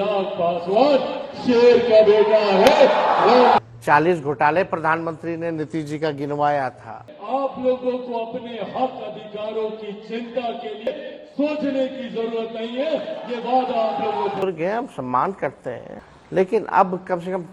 पासवान शेर का बेटा है। 40 घोटाले प्रधानमंत्री ने नीतीश जी का गिनवाया था। आप लोगों को अपने हक अधिकारों की चिंता के लिए सोचने की जरूरत नहीं है। ये वादा आप लोगों को हम सम्मान करते हैं, लेकिन अब कम से कम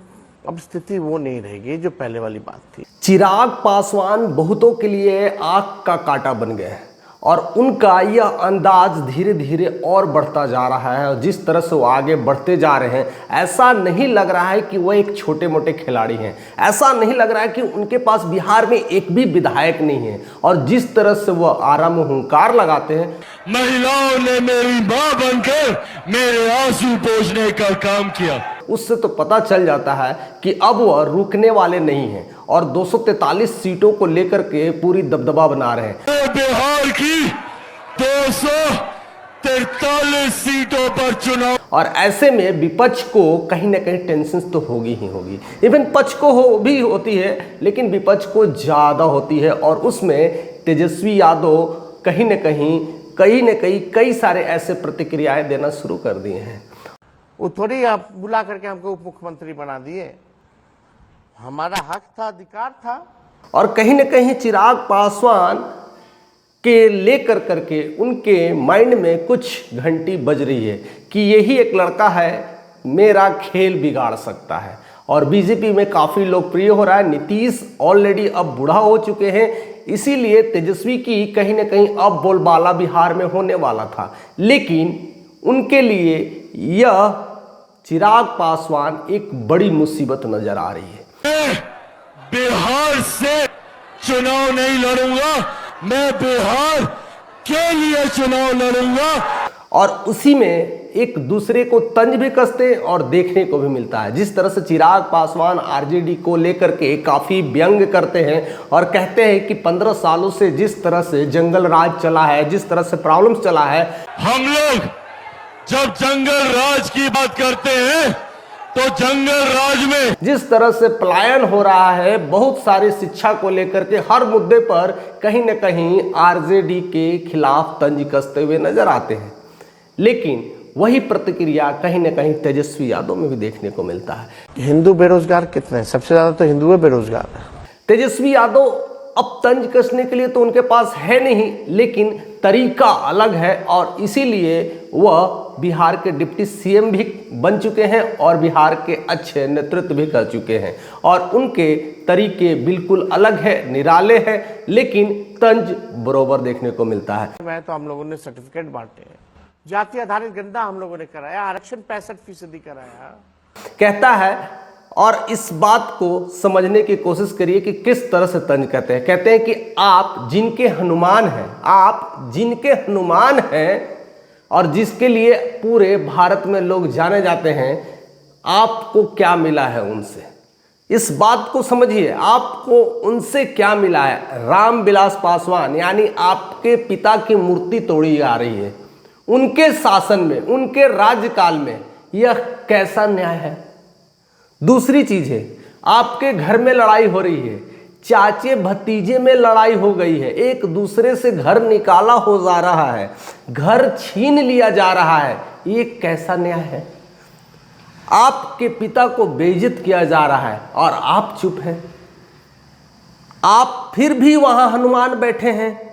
अब स्थिति वो नहीं रहेगी जो पहले वाली बात थी। चिराग पासवान बहुतों के लिए आग का कांटा बन गए और उनका यह अंदाज धीरे धीरे और बढ़ता जा रहा है। और जिस तरह से वो आगे बढ़ते जा रहे हैं, ऐसा नहीं लग रहा है कि वो एक छोटे मोटे खिलाड़ी हैं। ऐसा नहीं लग रहा है कि उनके पास बिहार में एक भी विधायक नहीं है। और जिस तरह से वो आराम हुंकार लगाते हैं, महिलाओं ने मेरी मां बनकर मेरे आंसू पोंछने का काम किया, उससे तो पता चल जाता है कि अब वह रुकने वाले नहीं हैं और 243 सीटों को लेकर के पूरी दबदबा बना रहे हैं। बिहार की 243 सीटों पर चुनाव, और ऐसे में विपक्ष को कहीं ना कहीं टेंशन तो होगी ही होगी। इवन पक्ष को भी होती है, लेकिन विपक्ष को ज़्यादा होती है। और उसमें तेजस्वी यादव कहीं ना कहीं कई सारे ऐसे प्रतिक्रियाएं देना शुरू कर दिए हैं। वो थोड़ी आप बुला करके हमको उप मुख्यमंत्री बना दिए, हमारा हक था, अधिकार था। और कहीं ना कहीं चिराग पासवान के लेकर करके उनके माइंड में कुछ घंटी बज रही है कि यही एक लड़का है, मेरा खेल बिगाड़ सकता है। और बीजेपी में काफ़ी लोकप्रिय हो रहा है। नीतीश ऑलरेडी अब बूढ़ा हो चुके हैं, इसीलिए तेजस्वी की कहीं ना कहीं अब बोलबाला बिहार में होने वाला था। लेकिन उनके लिए यह चिराग पासवान एक बड़ी मुसीबत नजर आ रही है। मैं बिहार से चुनाव नहीं लड़ूंगा, मैं बिहार के लिए चुनाव लड़ूंगा। और उसी में एक दूसरे को तंज भी कसते और देखने को भी मिलता है। जिस तरह से चिराग पासवान आरजेडी को लेकर के काफ़ी व्यंग करते हैं और कहते हैं कि 15 सालों से जिस तरह से जंगल राज चला है, जिस तरह से प्रॉब्लम्स चला है, हम लोग जब जंगल राज की बात करते हैं तो जंगल राज में जिस तरह से पलायन हो रहा है, बहुत सारी शिक्षा को लेकर के हर मुद्दे पर कहीं न कहीं आरजेडी के खिलाफ तंज कसते हुए नजर आते हैं। लेकिन वही प्रतिक्रिया कहीं न कहीं तेजस्वी यादव में भी देखने को मिलता है। हिंदू बेरोजगार कितने हैं? सबसे ज्यादा तो हिंदू बेरोजगार है। तेजस्वी यादव अब तंज कसने के लिए तो उनके पास है नहीं, लेकिन तरीका अलग है। और इसीलिए वह बिहार के डिप्टी सीएम भी बन चुके हैं और बिहार के अच्छे नेतृत्व भी कर चुके हैं। और उनके तरीके बिल्कुल अलग है, निराले हैं, लेकिन तंज बरोबर देखने को मिलता है। मैं तो हम लोगों ने सर्टिफिकेट बांटे हैं, जाति आधारित गणना हम लोगों ने कराया, आरक्षण 65% कराया। कहता है, और इस बात को समझने की कोशिश करिए कि किस तरह से तंज कहते हैं। कहते हैं कि आप जिनके हनुमान हैं, आप जिनके हनुमान हैं और जिसके लिए पूरे भारत में लोग जाने जाते हैं, आपको क्या मिला है उनसे? इस बात को समझिए, आपको उनसे क्या मिला है? रामविलास पासवान यानी आपके पिता की मूर्ति तोड़ी जा रही है उनके शासन में, उनके राज्यकाल में। यह कैसा न्याय है? दूसरी चीज है, आपके घर में लड़ाई हो रही है, चाचे भतीजे में लड़ाई हो गई है, एक दूसरे से घर निकाला हो जा रहा है, घर छीन लिया जा रहा है। ये कैसा न्याय है? आपके पिता को बेइज्जत किया जा रहा है और आप चुप हैं। आप फिर भी वहां हनुमान बैठे हैं।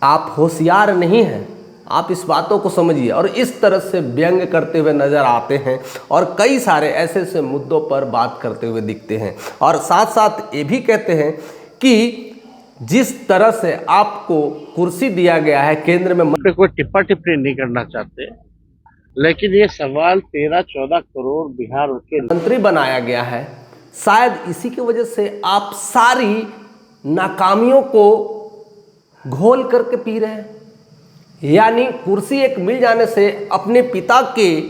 आप होशियार नहीं हैं, आप इस बातों को समझिए। और इस तरह से व्यंग करते हुए नजर आते हैं और कई सारे ऐसे ऐसे मुद्दों पर बात करते हुए दिखते हैं। और साथ साथ ये भी कहते हैं कि जिस तरह से आपको कुर्सी दिया गया है केंद्र में, कोई टिप्पा टिप्पणी नहीं करना चाहते, लेकिन ये सवाल 13-14 करोड़ बिहार के मंत्री बनाया गया है, शायद इसी की वजह से आप सारी नाकामियों को घोल करके पी रहे हैं। यानी कुर्सी एक मिल जाने से अपने पिता के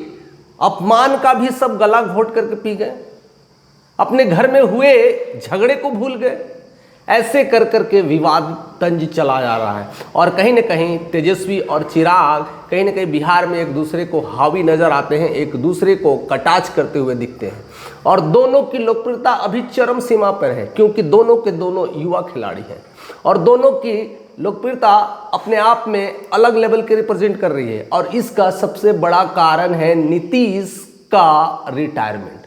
अपमान का भी सब गला घोट करके पी गए, अपने घर में हुए झगड़े को भूल गए। ऐसे कर करके विवाद तंज चला जा रहा है। और कहीं न कहीं तेजस्वी और चिराग कहीं न कहीं बिहार में एक दूसरे को हावी नजर आते हैं, एक दूसरे को कटाच करते हुए दिखते हैं। और दोनों की लोकप्रियता अभी चरम सीमा पर है, क्योंकि दोनों के दोनों युवा खिलाड़ी हैं और दोनों की लोकप्रियता अपने आप में अलग लेवल के रिप्रेजेंट कर रही है और इसका सबसे बड़ा कारण है नीतीश का रिटायरमेंट।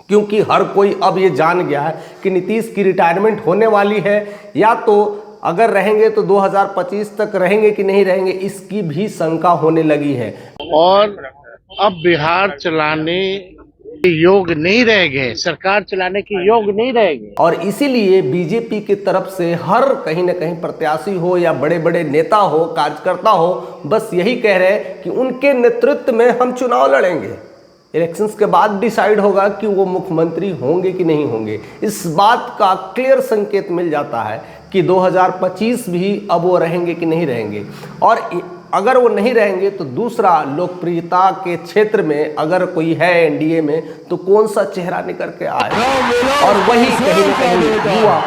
क्योंकि हर कोई अब ये जान गया है कि नीतीश की रिटायरमेंट होने वाली है, या तो अगर रहेंगे तो 2025 तक रहेंगे कि नहीं रहेंगे इसकी भी शंका होने लगी है। और अब बिहार चलाने के योग नहीं रह गए, सरकार चलाने के योग नहीं रह गए। और इसीलिए बीजेपी की तरफ से हर कहीं ना कहीं प्रत्याशी हो या बड़े बड़े नेता हो, कार्यकर्ता हो, बस यही कह रहे हैं कि उनके नेतृत्व में हम चुनाव लड़ेंगे। इलेक्शंस के बाद डिसाइड होगा कि वो मुख्यमंत्री होंगे कि नहीं होंगे। इस बात का क्लियर संकेत मिल जाता है कि 2025 भी अब वो रहेंगे कि नहीं रहेंगे। और अगर वो नहीं रहेंगे तो दूसरा, लोकप्रियता के क्षेत्र में अगर कोई है एनडीए में तो कौन सा चेहरा निकल के आए, और वही कहीं ना कहीं हुआ।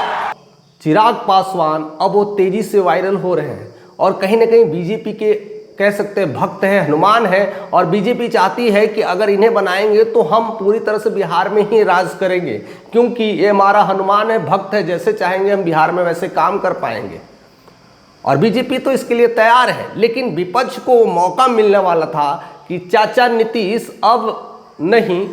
चिराग पासवान अब वो तेजी से वायरल हो रहे हैं और कहीं ना कहीं बीजेपी के कह सकते हैं भक्त हैं, हनुमान है, और बीजेपी चाहती है कि अगर इन्हें बनाएंगे तो हम पूरी तरह से बिहार में ही राज करेंगे, क्योंकि ये हमारा हनुमान है, भक्त है, जैसे चाहेंगे हम बिहार में वैसे काम कर पाएंगे। और बीजेपी तो इसके लिए तैयार है, लेकिन विपक्ष को मौका मिलने वाला था कि चाचा नीतीश अब नहीं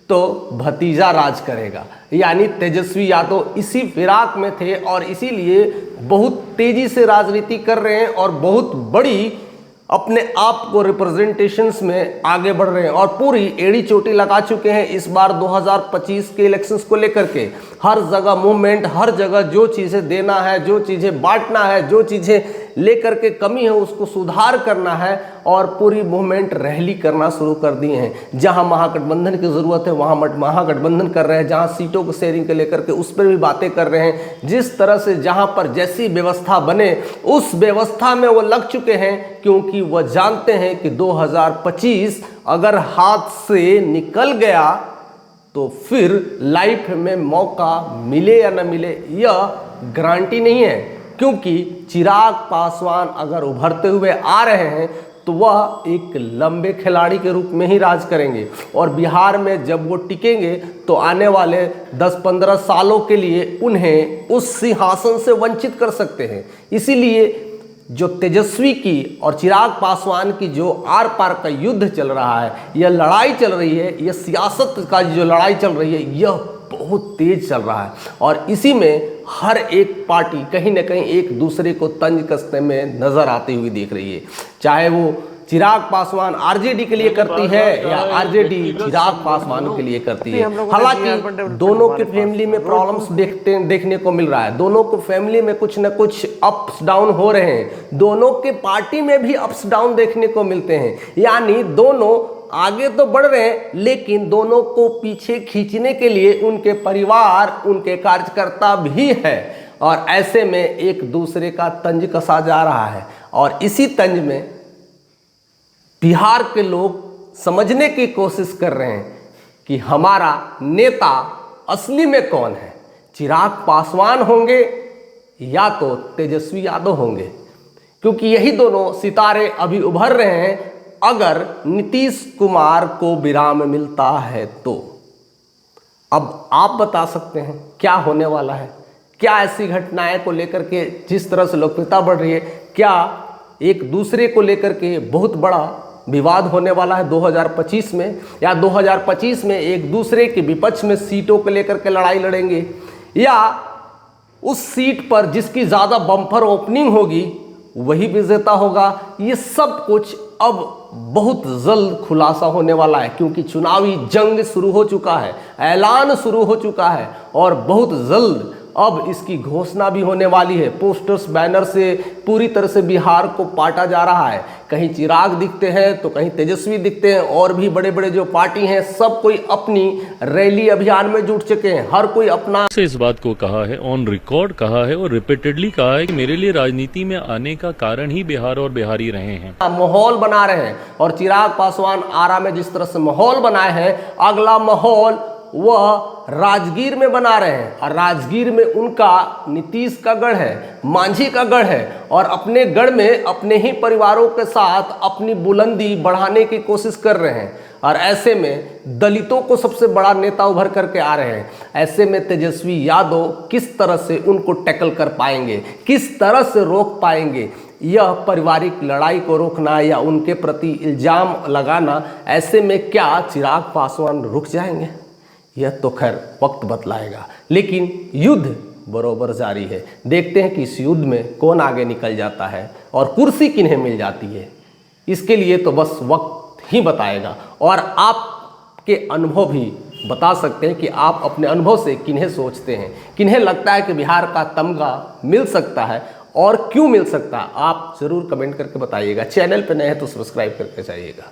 तो भतीजा राज करेगा, यानी तेजस्वी यादव इसी फिराक में थे और इसीलिए बहुत तेजी से राजनीति कर रहे हैं और बहुत बड़ी अपने आप को रिप्रेजेंटेशंस में आगे बढ़ रहे हैं और पूरी एड़ी चोटी लगा चुके हैं इस बार 2025 के इलेक्शंस को लेकर के। हर जगह मूवमेंट, हर जगह जो चीज़ें देना है, जो चीज़ें बांटना है, जो चीज़ें लेकर के कमी है उसको सुधार करना है, और पूरी मूवमेंट रैली करना शुरू कर दिए हैं। जहां महागठबंधन की ज़रूरत है वहां महागठबंधन कर रहे हैं, जहां सीटों को शेयरिंग के लेकर के उस पर भी बातें कर रहे हैं। जिस तरह से जहां पर जैसी व्यवस्था बने उस व्यवस्था में वो लग चुके हैं, क्योंकि वह जानते हैं कि 2025 अगर हाथ से निकल गया तो फिर लाइफ में मौका मिले या न मिले यह गारंटी नहीं है। क्योंकि चिराग पासवान अगर उभरते हुए आ रहे हैं तो वह एक लंबे खिलाड़ी के रूप में ही राज करेंगे, और बिहार में जब वो टिकेंगे तो आने वाले 10-15 सालों के लिए उन्हें उस सिंहासन से वंचित कर सकते हैं। इसीलिए जो तेजस्वी की और चिराग पासवान की जो आर पार का युद्ध चल रहा है, यह लड़ाई चल रही है, यह सियासत का जो लड़ाई चल रही है, यह बहुत तेज चल रहा है। और इसी में हर एक पार्टी कहीं ना कहीं एक दूसरे को तंज कसने में नजर आती हुई दिख रही है। चाहे वो चिराग पासवान आरजेडी के लिए करती है या आरजेडी चिराग पासवान के लिए करती है। हालांकि दोनों के फैमिली में प्रॉब्लम्स देखने को मिल रहा है, दोनों को फैमिली में कुछ न कुछ अप्स डाउन हो रहे हैं, दोनों के पार्टी में भी अप्स डाउन देखने को मिलते हैं। यानी दोनों आगे तो बढ़ रहे हैं, लेकिन दोनों को पीछे खींचने के लिए उनके परिवार, उनके कार्यकर्ता भी है, और ऐसे में एक दूसरे का तंज कसा जा रहा है। और इसी तंज में बिहार के लोग समझने की कोशिश कर रहे हैं कि हमारा नेता असली में कौन है, चिराग पासवान होंगे या तो तेजस्वी यादव होंगे, क्योंकि यही दोनों सितारे अभी उभर रहे हैं। अगर नीतीश कुमार को विराम मिलता है तो अब आप बता सकते हैं क्या होने वाला है। क्या ऐसी घटनाएं को लेकर के जिस तरह से लोकप्रियता बढ़ रही है, क्या एक दूसरे को लेकर के बहुत बड़ा विवाद होने वाला है 2025 में, या 2025 में एक दूसरे के विपक्ष में सीटों को लेकर के लड़ाई लड़ेंगे, या उस सीट पर जिसकी ज़्यादा बम्पर ओपनिंग होगी वही विजेता होगा। ये सब कुछ अब बहुत जल्द खुलासा होने वाला है, क्योंकि चुनावी जंग शुरू हो चुका है, ऐलान शुरू हो चुका है, और बहुत जल्द अब इसकी घोषणा भी होने वाली है। पोस्टर्स, बैनर से पूरी तरह से बिहार को पाटा जा रहा है। कहीं चिराग दिखते हैं तो कहीं तेजस्वी दिखते हैं, और भी बड़े बड़े जो पार्टी हैं सब कोई अपनी रैली अभियान में जुट चुके हैं। हर कोई अपना से इस बात को कहा है, ऑन रिकॉर्ड कहा है और रिपीटेडली कहा है कि मेरे लिए राजनीति में आने का कारण ही बिहार और बिहारी रहे हैं। माहौल बना रहे हैं, और चिराग पासवान आरा में जिस तरह से माहौल बनाए हैं, अगला माहौल वह राजगीर में बना रहे हैं। और राजगीर में उनका नीतीश का गढ़ है, मांझी का गढ़ है, और अपने गढ़ में अपने ही परिवारों के साथ अपनी बुलंदी बढ़ाने की कोशिश कर रहे हैं। और ऐसे में दलितों को सबसे बड़ा नेता उभर करके आ रहे हैं। ऐसे में तेजस्वी यादव किस तरह से उनको टैकल कर पाएंगे, किस तरह से रोक पाएंगे, यह पारिवारिक लड़ाई को रोकना या उनके प्रति इल्जाम लगाना, ऐसे में क्या चिराग पासवान रुक जाएंगे? यह तो खैर वक्त बतलाएगा, लेकिन युद्ध बरोबर जारी है। देखते हैं कि इस युद्ध में कौन आगे निकल जाता है और कुर्सी किन्हें मिल जाती है। इसके लिए तो बस वक्त ही बताएगा, और आपके अनुभव भी बता सकते हैं कि आप अपने अनुभव से किन्हें सोचते हैं, किन्हें लगता है कि बिहार का तमगा मिल सकता है और क्यों मिल सकता है। आप ज़रूर कमेंट करके बताइएगा। चैनल पर नए हैं तो सब्सक्राइब करके जाइएगा।